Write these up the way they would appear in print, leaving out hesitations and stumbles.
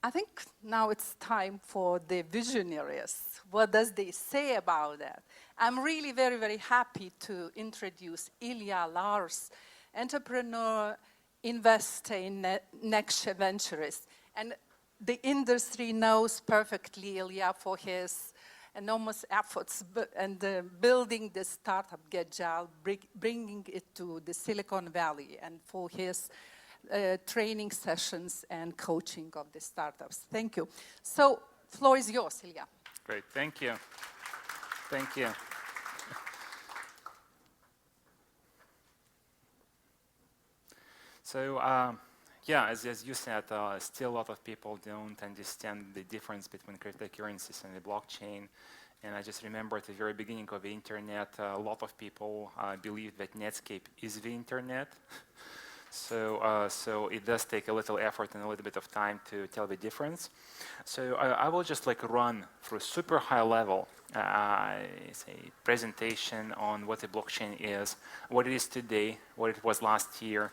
I think now it's time for the visionaries. What does they say about that? I'm really very, very happy to introduce Ilja Laurs, entrepreneur, investor in next ventures. And the industry knows perfectly Ilja for his enormous efforts and building the startup Agile, bringing it to the Silicon Valley, and for his training sessions and coaching of the startups. Thank you. So, floor is yours, Ilja. Great, thank you. Thank you. So, yeah, as you said, still a lot of people don't understand the difference between cryptocurrencies and the blockchain. And I just remember at the very beginning of the internet, a lot of people believed that Netscape is the internet. So it does take a little effort and a little bit of time to tell the difference. So I will just run through super high level say presentation on what the blockchain is, what it is today, what it was last year,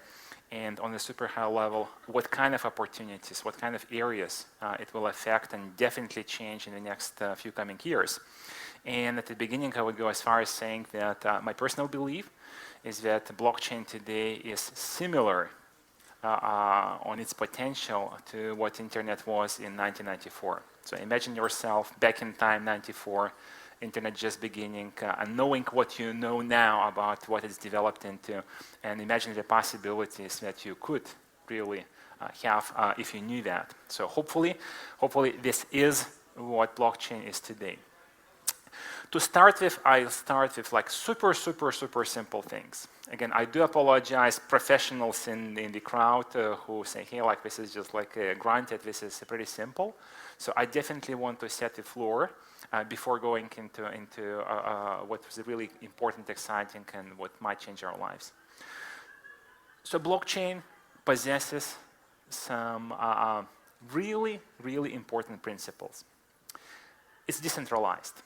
and on the super high level, what kind of opportunities, what kind of areas it will affect and definitely change in the next few coming years. And at the beginning, I would go as far as saying that my personal belief is that blockchain today is similar on its potential to what internet was in 1994. So imagine yourself back in time, 94, internet just beginning, and knowing what you know now about what it's developed into, and imagine the possibilities that you could really have if you knew that. So hopefully this is what blockchain is today. To start with, I'll start with super simple things. Again, I do apologize, professionals in the crowd who say, hey, this is just granted, this is pretty simple. So I definitely want to set the floor before going into what was really important, exciting, and what might change our lives. So blockchain possesses some really important principles. It's decentralized.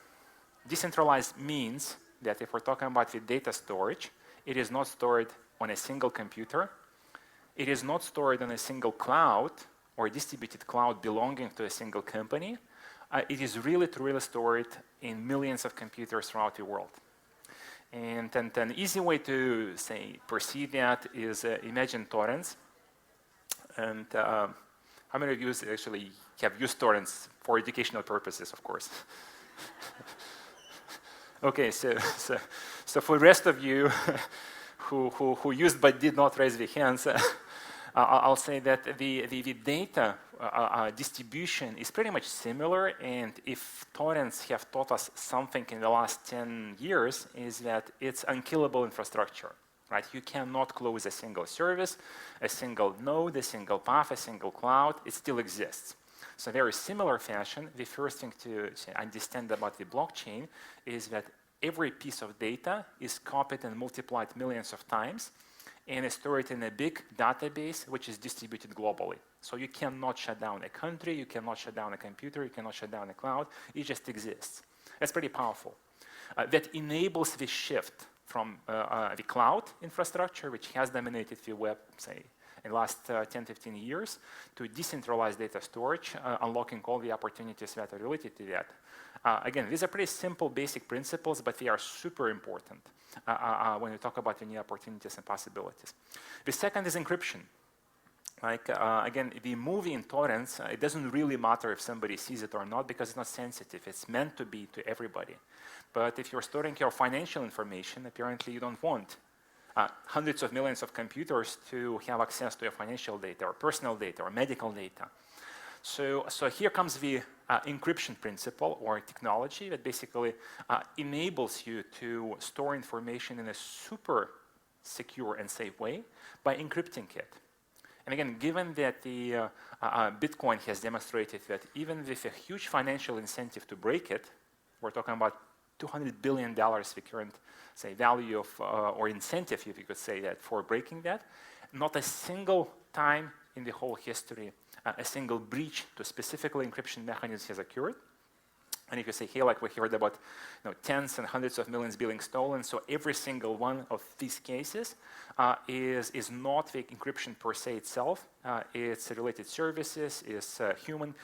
Decentralized means that if we're talking about the data storage, it is not stored on a single computer. It is not stored on a single cloud or a distributed cloud belonging to a single company. It is really stored in millions of computers throughout the world. And an easy way to perceive that is imagine torrents. And how many of you actually have used torrents for educational purposes, of course? Okay, so for the rest of you who used but did not raise their hands, I'll say that the data distribution is pretty much similar, and if torrents have taught us something in the last 10 years is that it's unkillable infrastructure, right? You cannot close a single service, a single node, a single path, a single cloud. It still exists. So very similar fashion, the first thing to understand about the blockchain is that every piece of data is copied and multiplied millions of times and is stored in a big database which is distributed globally. So you cannot shut down a country, you cannot shut down a computer, you cannot shut down a cloud. It just exists. That's pretty powerful. That enables the shift from the cloud infrastructure, which has dominated the web, in the last 10, 15 years, to decentralized data storage, unlocking all the opportunities that are related to that. Again, these are pretty simple, basic principles, but they are super important when we talk about the new opportunities and possibilities. The second is encryption. Again, the movie in torrents, it doesn't really matter if somebody sees it or not because it's not sensitive. It's meant to be to everybody. But if you're storing your financial information, apparently you don't want hundreds of millions of computers to have access to your financial data or personal data or medical data. So here comes the encryption principle or technology that basically enables you to store information in a super secure and safe way by encrypting it. And again, given that the Bitcoin has demonstrated that even with a huge financial incentive to break it, we're talking about $200 billion, the current value of or incentive, if you could say that, for breaking that. Not a single time in the whole history a single breach to specifically encryption mechanism has occurred. And if you say, hey, like we heard about tens and hundreds of millions being stolen, so every single one of these cases is not the encryption per se itself. It's related services, it's human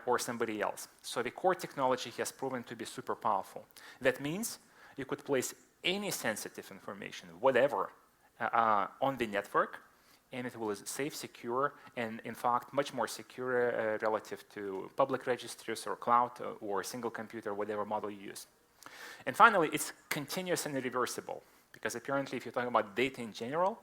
or somebody else. So the core technology has proven to be super powerful. That means you could place any sensitive information, whatever, on the network, and it was safe, secure, and in fact much more secure relative to public registries or cloud or single computer, whatever model you use. And finally, it's continuous and irreversible, because apparently if you're talking about data in general,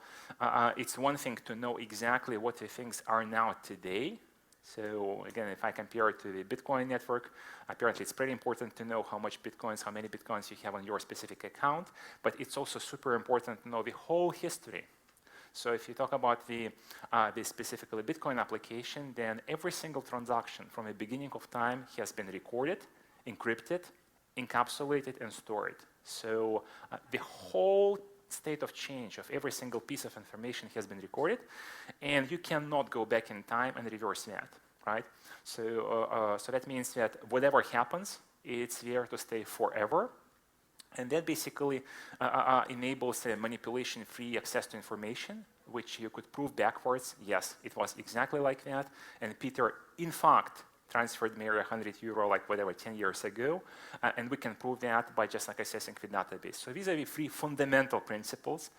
it's one thing to know exactly what the things are now today. So again, if I compare it to the Bitcoin network, apparently it's pretty important to know how much Bitcoins, how many Bitcoins you have on your specific account, but it's also super important to know the whole history. So if you talk about the specifically Bitcoin application, then every single transaction from the beginning of time has been recorded, encrypted, encapsulated, and stored. So the whole state of change of every single piece of information has been recorded, and you cannot go back in time and reverse that, right? So, so that means that whatever happens, it's there to stay forever. And that basically enables a manipulation-free access to information, which you could prove backwards. Yes, it was exactly like that. And Peter, in fact, transferred Mary €100, like whatever, 10 years ago. And we can prove that by just like accessing the database. So these are the three fundamental principles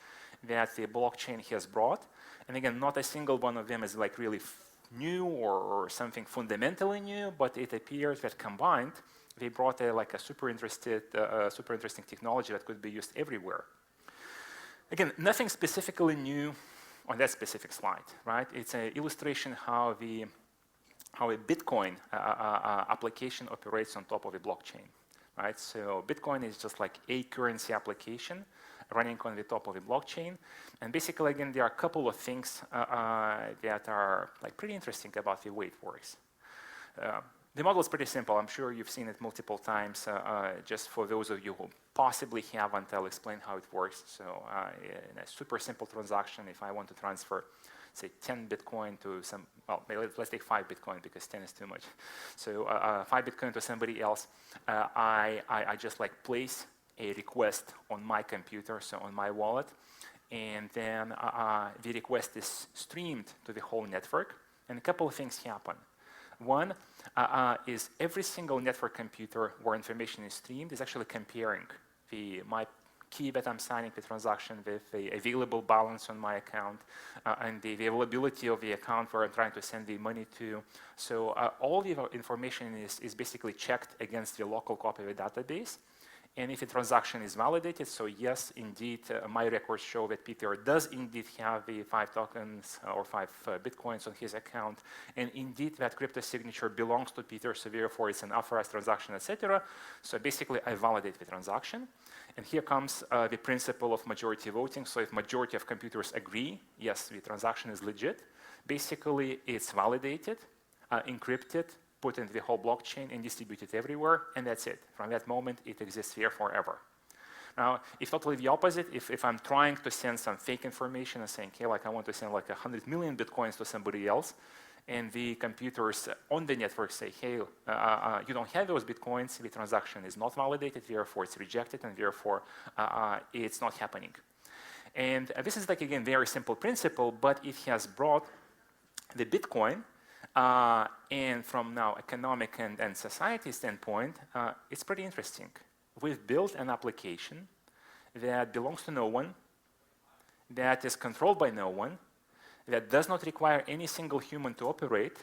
that the blockchain has brought. And again, not a single one of them is like really new or something fundamentally new, but it appears that combined, they brought a super interesting technology that could be used everywhere. Again, nothing specifically new on that specific slide, right? It's an illustration how a Bitcoin application operates on top of a blockchain, right? So Bitcoin is just like a currency application running on the top of a blockchain. And basically, again, there are a couple of things that are like pretty interesting about the way it works. The model is pretty simple. I'm sure you've seen it multiple times. Just for those of you who possibly haven't, I'll explain how it works. So in a super simple transaction, if I want to transfer, say, 10 Bitcoin to some, well, let's take 5 Bitcoin because 10 is too much. So 5 Bitcoin to somebody else, I just like place a request on my computer, so on my wallet, and then the request is streamed to the whole network, and a couple of things happen. One is every single network computer where information is streamed is actually comparing my key that I'm signing the transaction with, the available balance on my account, and the availability of the account where I'm trying to send the money to. So all the information is basically checked against the local copy of the database. And if a transaction is validated, so yes, indeed, my records show that Peter does indeed have the 5 tokens or 5 Bitcoins on his account, and indeed that crypto signature belongs to Peter, so therefore it's an authorized transaction, etc. So basically, I validate the transaction. And here comes the principle of majority voting. So if majority of computers agree, yes, the transaction is legit, basically it's validated, encrypted, put into the whole blockchain and distributed everywhere, and that's it. From that moment, it exists here forever. Now, if totally the opposite, if I'm trying to send some fake information and saying, hey, like I want to send like 100 million Bitcoins to somebody else, and the computers on the network say, hey, you don't have those Bitcoins, the transaction is not validated, therefore it's rejected, and therefore it's not happening. And this is like, again, very simple principle, but it has brought the Bitcoin, and from now economic and society standpoint, it's pretty interesting. We've built an application that belongs to no one, that is controlled by no one, that does not require any single human to operate,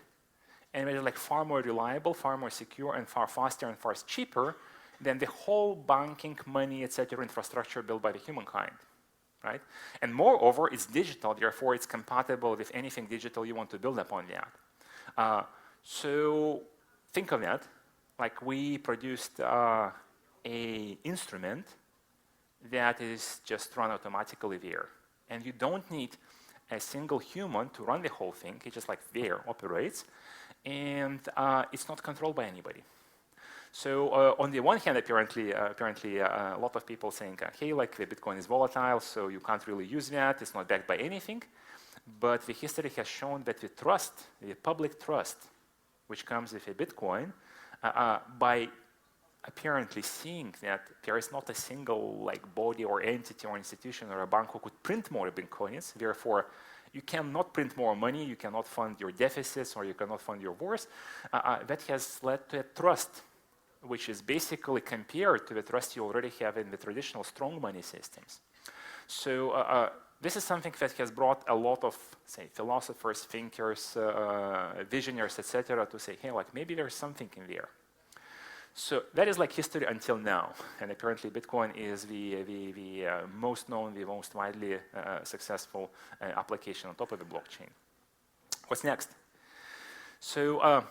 and it is like far more reliable, far more secure, and far faster and far cheaper than the whole banking, money, etc. infrastructure built by the humankind, right? And moreover, it's digital, therefore it's compatible with anything digital you want to build upon that. So think of that, like we produced a instrument that is just run automatically there. And you don't need a single human to run the whole thing. It's just like there, operates, and it's not controlled by anybody. So on the one hand, apparently a lot of people saying, hey, like the Bitcoin is volatile, so you can't really use that. It's not backed by anything. But the history has shown that the trust, the public trust, which comes with a Bitcoin, by apparently seeing that there is not a single like body or entity or institution or a bank who could print more Bitcoins. Therefore, you cannot print more money, you cannot fund your deficits, or you cannot fund your wars. That has led to a trust, which is basically compared to the trust you already have in the traditional strong money systems. So this is something that has brought a lot of, say, philosophers, thinkers, visionaries, etc., to say, hey, like maybe there's something in there. So that is like history until now, and apparently Bitcoin is the most known, the most widely successful application on top of the blockchain. What's next? So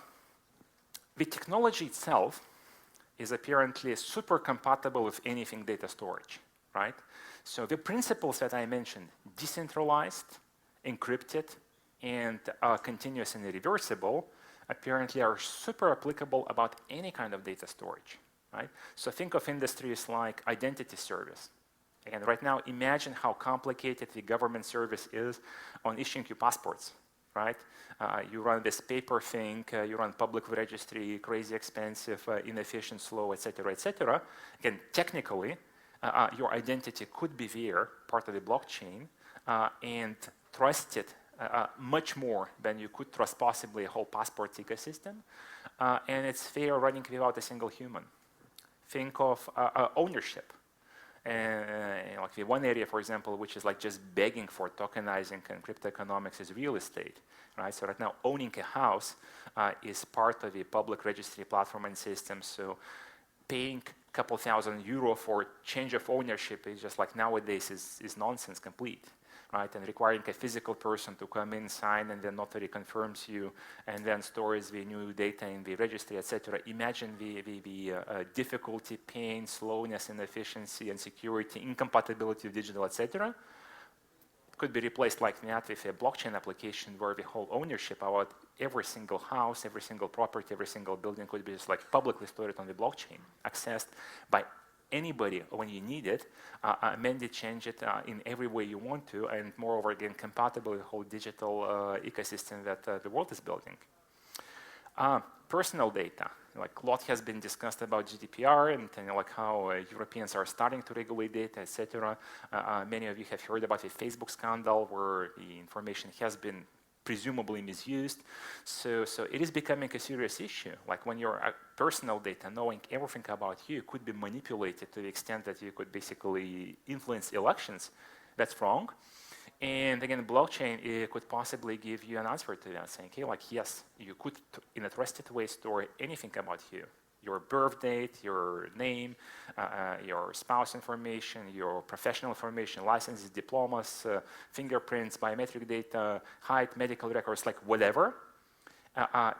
the technology itself is apparently super compatible with anything data storage, right? So the principles that I mentioned, decentralized, encrypted, and continuous and reversible, apparently are super applicable about any kind of data storage, right? So think of industries like identity service. And right now, imagine how complicated the government service is on issuing you passports, right? You run this paper thing, you run public registry, crazy expensive, inefficient, slow, etc., etc. Again, technically, your identity could be there, part of the blockchain, and trusted much more than you could trust possibly a whole passport ecosystem, and it's fair running without a single human. Think of ownership. Like the one area, for example, which is like just begging for tokenizing and crypto economics is real estate, right? So right now, owning a house is part of the public registry platform and system. So paying a couple €1,000 for change of ownership is just like nowadays is nonsense complete. Right, and requiring a physical person to come in, sign, and then notary confirms you, and then stores the new data in the registry, etc. Imagine the difficulty, pain, slowness, inefficiency, and security, incompatibility with digital, etc. Could be replaced like that with a blockchain application where the whole ownership about every single house, every single property, every single building could be just like publicly stored on the blockchain, accessed by anybody when you need it, amend it, change it in every way you want to, and moreover, again, compatible with the whole digital ecosystem that the world is building. Personal data, like a lot has been discussed about GDPR and like how Europeans are starting to regulate data, etc. Many of you have heard about the Facebook scandal where the information has been presumably misused. So it is becoming a serious issue. Like when your personal data, knowing everything about you, could be manipulated to the extent that you could basically influence elections, that's wrong. And again, blockchain could possibly give you an answer to that, saying, hey, like, yes, you could, in a trusted way, store anything about you. Your birth date, your name, your spouse information, your professional information, licenses, diplomas, fingerprints, biometric data, height, medical records, like whatever.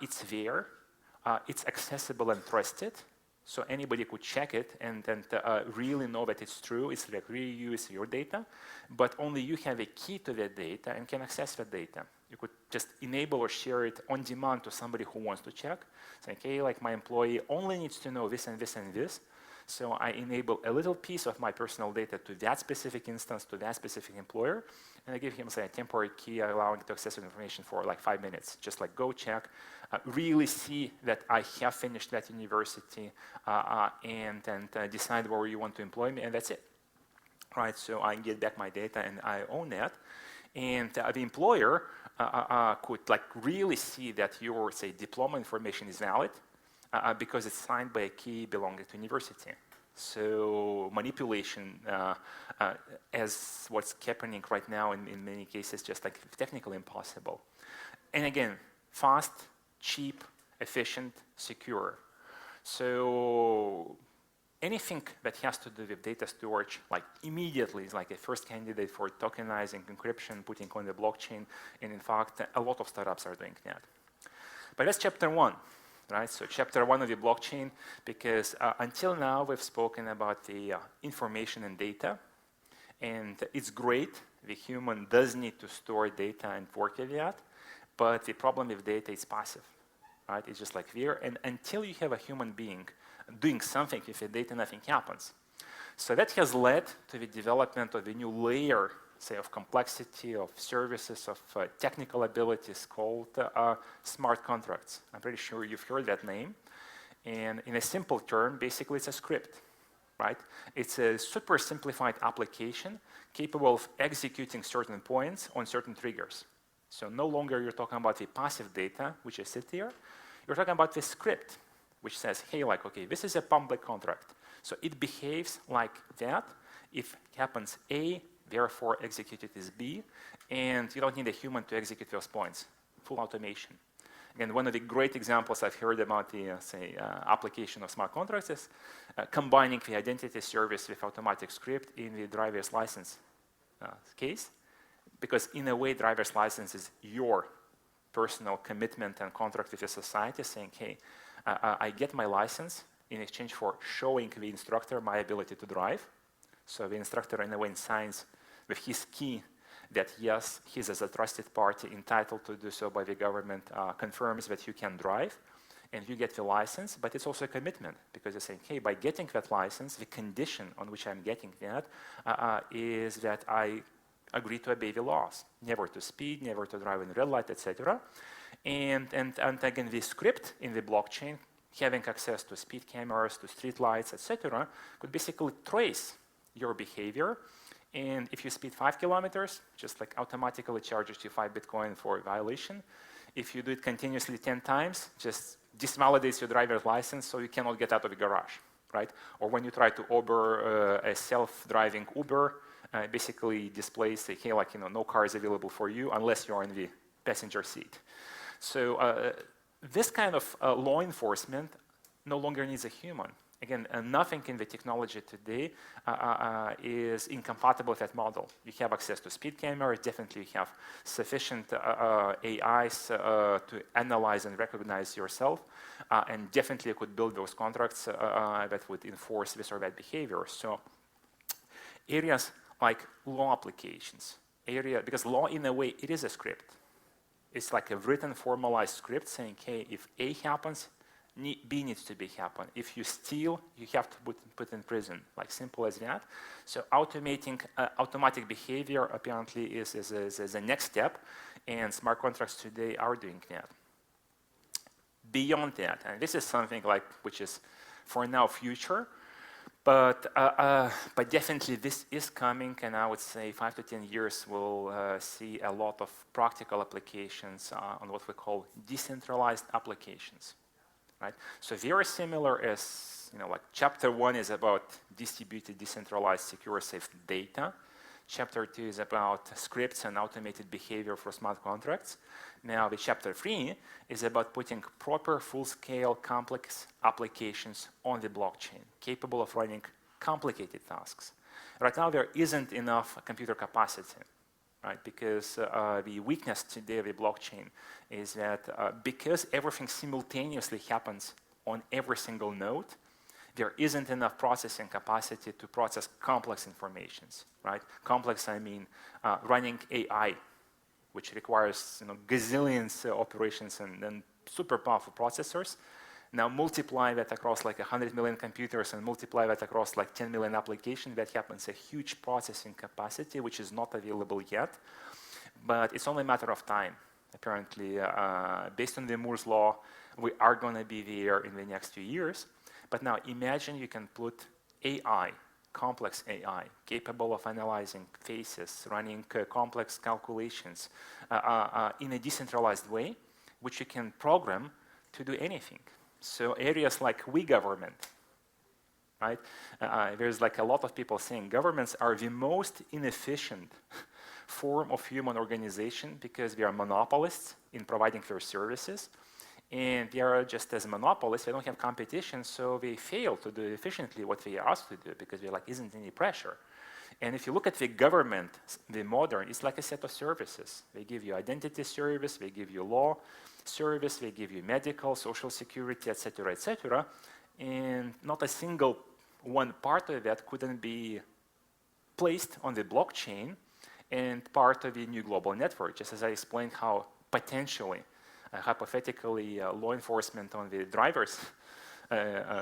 It's there. It's accessible and trusted. So anybody could check it and really know that it's true. It's like really you, it's your data. But only you have a key to that data and can access that data. You could just enable or share it on demand to somebody who wants to check. Say, okay, like my employee only needs to know this and this and this. So I enable a little piece of my personal data to that specific instance, to that specific employer. And I give him, say, a temporary key allowing to access information for like 5 minutes. Just like go check, really see that I have finished that university and decide where you want to employ me, and that's it. Right, so I get back my data and I own that. And the employer could like really see that your, say, diploma information is valid because it's signed by a key belonging to university. So manipulation, as what's happening right now in many cases, just like technically impossible. And again, fast, cheap, efficient, secure. So anything that has to do with data storage, like immediately is like a first candidate for tokenizing, encryption, putting on the blockchain, and in fact, a lot of startups are doing that. But that's chapter 1, right? So chapter 1 of the blockchain, because until now we've spoken about the information and data, and it's great. The human does need to store data and work with that, but the problem with data is passive, right? It's just like there, and until you have a human being doing something with the data, nothing happens. So that has led to the development of a new layer, say, of complexity, of services, of technical abilities called smart contracts. I'm pretty sure you've heard that name. And in a simple term, basically it's a script, right? It's a super simplified application capable of executing certain points on certain triggers. So no longer you're talking about the passive data, which is sit there. You're talking about the script, which says, hey, like, okay, this is a public contract. So it behaves like that. If happens A, therefore executed is B, and you don't need a human to execute those points. Full automation. Again, one of the great examples I've heard about the, application of smart contracts is combining the identity service with automatic script in the driver's license case, because in a way, driver's license is your personal commitment and contract with the society saying, hey, I get my license in exchange for showing the instructor my ability to drive. So the instructor in a way signs with his key that yes, he's as a trusted party entitled to do so by the government, confirms that you can drive and you get the license, but it's also a commitment because you're saying, hey, by getting that license, the condition on which I'm getting that is that I agree to obey the laws, never to speed, never to drive in red light, etc. And again, the script in the blockchain, having access to speed cameras, to street lights, etc., could basically trace your behavior. And if you speed 5 kilometers, just like automatically charges you 5 Bitcoin for violation. If you do it continuously 10 times, just disvalidates your driver's license so you cannot get out of the garage, right? Or when you try to Uber a self-driving Uber, basically displays, say, hey, like, no car is available for you unless you're in the passenger seat. So this kind of law enforcement no longer needs a human. Again, nothing in the technology today is incompatible with that model. You have access to speed cameras, definitely you have sufficient AIs to analyze and recognize yourself, and definitely you could build those contracts that would enforce this or that behavior. So areas like law applications, because law in a way, it is a script. It's like a written formalized script saying, hey, if A happens, B needs to be happen. If you steal, you have to put in prison, like simple as that. So automating automatic behavior apparently is a next step, and smart contracts today are doing that. Beyond that, and this is something like which is for now future, but definitely this is coming, and I would say 5 to 10 years we'll see a lot of practical applications on what we call decentralized applications. Right? So very similar as, like chapter 1 is about distributed, decentralized, secure, safe data. Chapter 2 is about scripts and automated behavior for smart contracts. Now the chapter 3 is about putting proper full-scale complex applications on the blockchain, capable of running complicated tasks. Right now there isn't enough computer capacity. Right? Because the weakness today of the blockchain is that because everything simultaneously happens on every single node, there isn't enough processing capacity to process complex informations. Right? Complex, I mean running AI, which requires gazillions operations and super powerful processors. Now multiply that across like 100 million computers and multiply that across like 10 million applications, that happens a huge processing capacity, which is not available yet. But it's only a matter of time. Apparently, based on the Moore's law, we are going to be there in the next few years. But now imagine you can put AI, complex AI, capable of analyzing faces, running complex calculations in a decentralized way, which you can program to do anything. So areas like government, right? There's like a lot of people saying governments are the most inefficient form of human organization because they are monopolists in providing their services. And they are just as monopolists, they don't have competition, so they fail to do efficiently what they are asked to do because there isn't any pressure. And if you look at the government, the modern, it's like a set of services. They give you identity service, they give you law service, they give you medical, social security, etc., and not a single one part of that couldn't be placed on the blockchain and part of the new global network, just as I explained how potentially, hypothetically, law enforcement on the driver's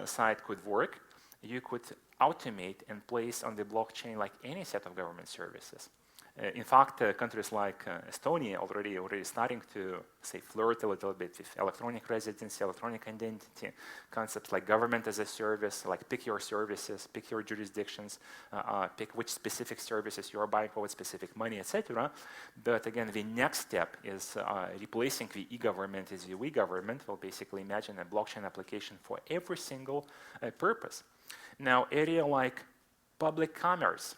side could work. You could automate and place on the blockchain like any set of government services. In fact, countries like Estonia already starting to say flirt a little bit with electronic residency, electronic identity, concepts like government as a service, like pick your services, pick your jurisdictions, pick which specific services you are buying for what specific money, etc. But again, the next step is replacing the e-government as the we-government. We'll basically imagine a blockchain application for every single purpose. Now, area like public commerce.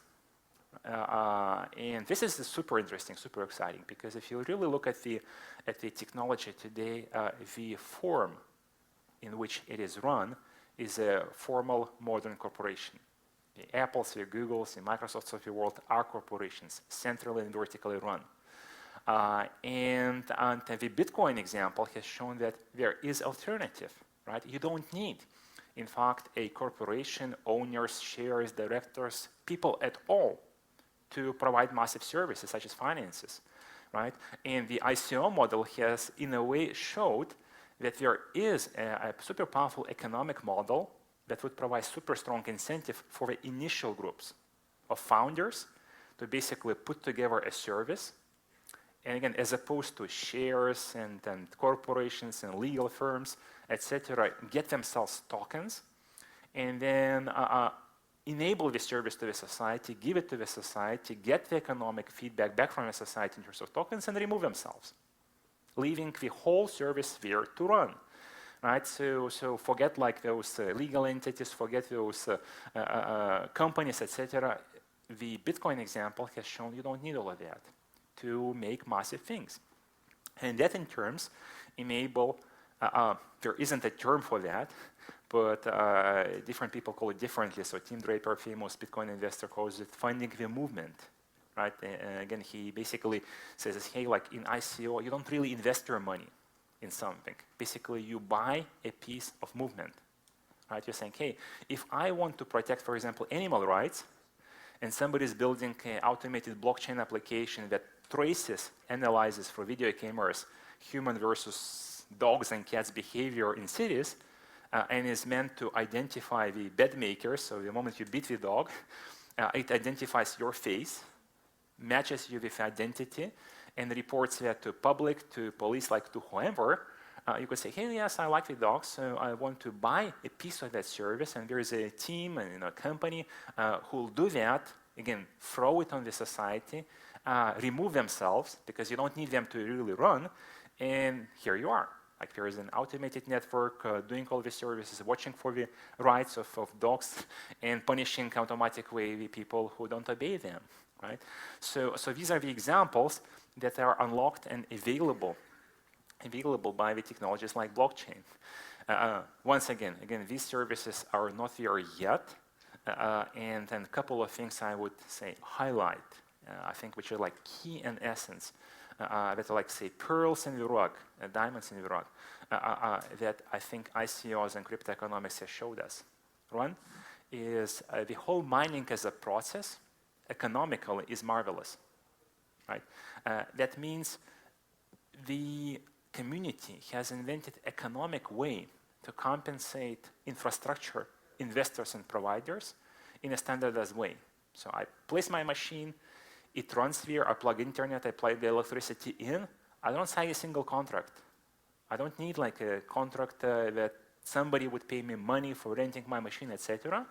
And this is super interesting, super exciting, because if you really look at the technology today, the form in which it is run is a formal modern corporation. The Apples, the Googles, the Microsofts of the world are corporations, centrally and vertically run. And the Bitcoin example has shown that there is alternative, right? You don't need, in fact, a corporation, owners, shares, directors, people at all to provide massive services such as finances, right? And the ICO model has, in a way, showed that there is a super powerful economic model that would provide super strong incentive for the initial groups of founders to basically put together a service. And again, as opposed to shares and corporations and legal firms, etc., get themselves tokens, and then enable the service to the society, give it to the society, get the economic feedback back from the society in terms of tokens, and remove themselves, leaving the whole service there to run. Right? So forget like those legal entities, forget those companies, etc. The Bitcoin example has shown you don't need all of that to make massive things. And that in terms enable, there isn't a term for that, but different people call it differently. So Tim Draper, famous Bitcoin investor, calls it funding the movement, right? And again, he basically says, hey, like in ICO, you don't really invest your money in something. Basically, you buy a piece of movement, right? You're saying, hey, if I want to protect, for example, animal rights, and somebody is building an automated blockchain application that traces, analyzes for video cameras, human versus dogs and cats behavior in cities, and is meant to identify the bed makers. So the moment you beat the dog, it identifies your face, matches you with identity, and reports that to public, to police, like to whoever. You could say, hey, yes, I like the dog, so I want to buy a piece of that service, and there is a team and a company who will do that, again, throw it on the society, remove themselves, because you don't need them to really run, and here you are. Like there is an automated network doing all the services, watching for the rights of dogs, and punishing automatically the people who don't obey them, right? So these are the examples that are unlocked and available by the technologies like blockchain. Once again, these services are not there yet, and then a couple of things I would say highlight, I think, which are like key and essence, that are like, say, pearls in the rug, diamonds in the rug, that I think ICOs and crypto economics has showed us. One is the whole mining as a process, economically, is marvelous, right? That means the community has invented economic way to compensate infrastructure, investors and providers in a standardized way. So I place my machine, it runs there, I plug internet, I plug the electricity in, I don't sign a single contract. I don't need like a contract that somebody would pay me money for renting my machine, etc.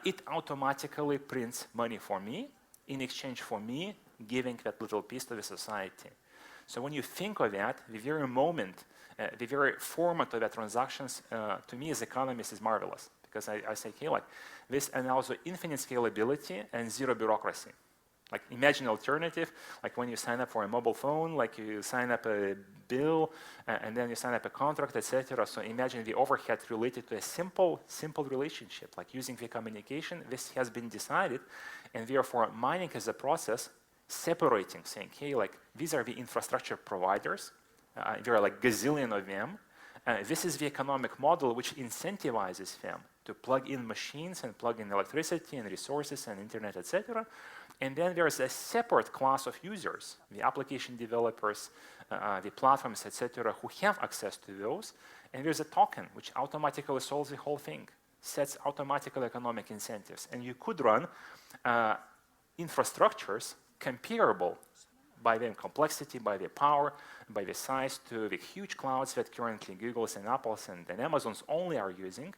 It automatically prints money for me in exchange for me giving that little piece to the society. So when you think of that, the very moment, the very format of the transactions, to me as economist is marvelous. Because I say, hey, like this allows infinite scalability and zero bureaucracy. Like imagine alternative, like when you sign up for a mobile phone, like you sign up a bill, and then you sign up a contract, etc. So imagine the overhead related to a simple relationship, like using the communication. This has been decided, and therefore mining as a process, separating, saying, hey, like these are the infrastructure providers. There are like gazillion of them. This is the economic model which incentivizes them to plug in machines and plug in electricity and resources and internet, etc. And then there's a separate class of users, the application developers, the platforms, etc., who have access to those. And there's a token which automatically solves the whole thing, sets automatically economic incentives. And you could run infrastructures comparable by their complexity, by their power, by the size to the huge clouds that currently Googles and Apples and Amazons only are using,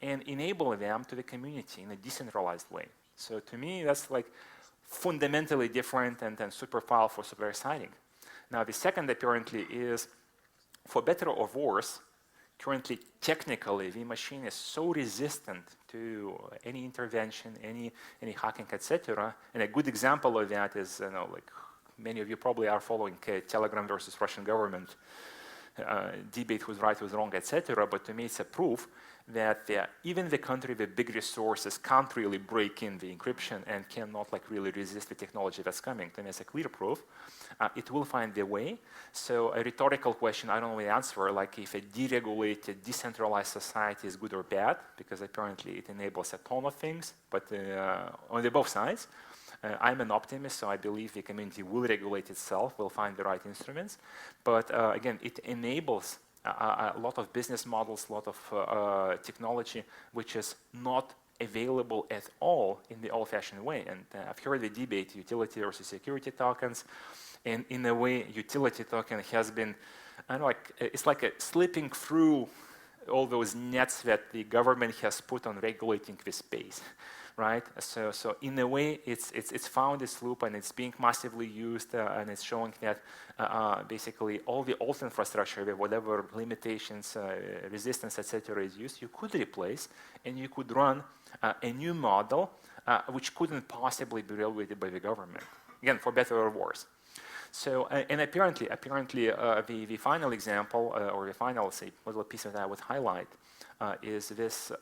and enable them to the community in a decentralized way. So to me, that's like fundamentally different and super powerful, super exciting. Now the second apparently is, for better or worse, currently technically the machine is so resistant to any intervention, any hacking, etc. And a good example of that is, like many of you probably are following Telegram versus Russian government debate, who's right, who's wrong, etc. But to me, it's a proof that even the country with big resources can't really break in the encryption and cannot like really resist the technology that's coming. To me, it's a clear proof. It will find the way. So a rhetorical question, I don't know the answer, like if a deregulated, decentralized society is good or bad, because apparently it enables a ton of things, but on the both sides. I'm an optimist, so I believe the community will regulate itself, will find the right instruments. But again, it enables a lot of business models, a lot of technology, which is not available at all in the old-fashioned way. And I've heard the debate, utility versus security tokens. And in a way, utility token has been, it's like a slipping through all those nets that the government has put on regulating the space. Right, so in a way, it's found its loop and it's being massively used, and it's showing that basically all the old infrastructure, with whatever limitations, resistance, etc., is used, you could replace, and you could run a new model which couldn't possibly be regulated by the government. Again, for better or worse. So, and apparently, the final example or the final, say, little piece that I would highlight is this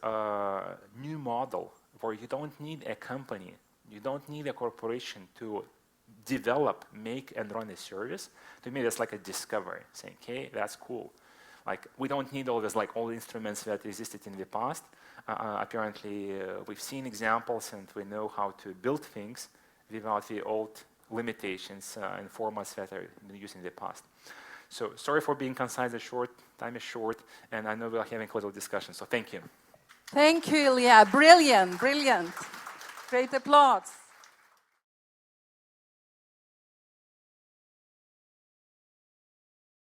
new model, where you don't need a company, you don't need a corporation to develop, make, and run a service. To me, that's like a discovery, saying, hey, that's cool. Like, we don't need all this, like all the instruments that existed in the past. Apparently, we've seen examples and we know how to build things without the old limitations and formats that are used in the past. So, sorry for being concise and short, time is short, and I know we're having a little discussion, so thank you. Thank you, Ilja. Brilliant, brilliant. Great applause.